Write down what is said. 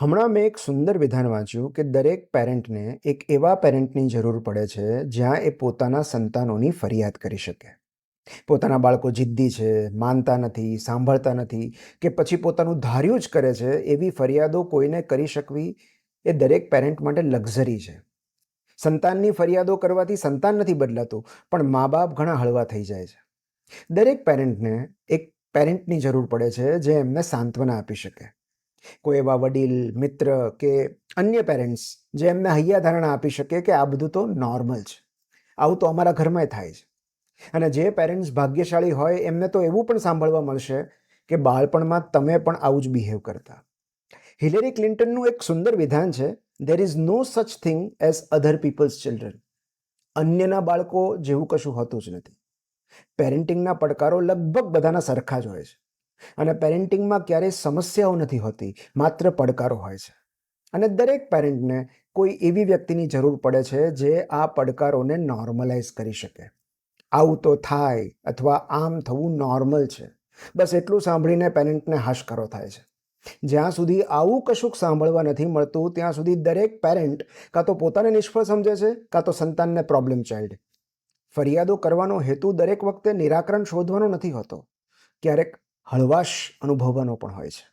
હમણાં મેં એક સુંદર વિધાન વાંચ્યું કે દરેક પેરેન્ટને એક એવા પેરેન્ટની જરૂર પડે છે જ્યાં એ પોતાના સંતાનોની ફરિયાદ કરી શકે. પોતાના બાળકો જિદ્દી છે, માનતા નથી, સાંભળતા નથી કે પછી પોતાનું ધાર્યું જ કરે છે, એવી ફરિયાદો કોઈને કરી શકવી એ દરેક પેરેન્ટ માટે લક્ઝરી છે. સંતાનની ફરિયાદો કરવાથી સંતાન નથી બદલાતું, પણ મા-બાપ ઘણા હળવા થઈ જાય છે. દરેક પેરેન્ટને એક પેરેન્ટની જરૂર પડે છે જે એમને સાંત્વના આપી શકે. કોઈ એવા વડીલ, મિત્ર કે અન્ય પેરેન્ટ્સ જે એમને હૈયાધારણા આપી શકે કે આ બધું તો નોર્મલ છે. આવું તો અમારા ઘરમાંય થાય છે. અને જે પેરેન્ટ્સ ભાગ્યશાળી હોય એમને તો એવું પણ સાંભળવા મળશે કે બાળપણમાં તમે પણ આવું જ બિહેવ કરતા. હિલેરી ક્લિન્ટનનું એક સુંદર વિધાન છે, "there is no such thing as other people's children." અન્યના બાળકો જેવું કશું હોતું જ નથી. પેરેન્ટિંગના પડકારો લગભગ બધાના સરખા જ હોય છે. અને પેરેન્ટિંગમાં ક્યારેય સમસ્યાઓ નથી હોતી, માત્ર પડકારો હોય છે. અને દરેક પેરેન્ટને કોઈ એવી વ્યક્તિની જરૂર પડે છે જે આ પડકારોને નોર્મલાઇઝ કરી શકે. આવું તો થાય અથવા આમ થવું નોર્મલ છે, બસ એટલું સાંભળીને પેરેન્ટને હાશકારો થાય છે. જ્યાં સુધી આવું કશુંક સાંભળવા નથી મળતું ત્યાં સુધી દરેક પેરેન્ટ કાં તો પોતાને નિષ્ફળ સમજે છે કાં તો સંતાનને પ્રોબ્લેમ ચાઇલ્ડ. ફરિયાદો કરવાનો હેતુ દરેક વખતે નિરાકરણ શોધવાનો નથી હોતો. ક્યારેક હળવાશ અનુભવવાનો પણ હોય છે.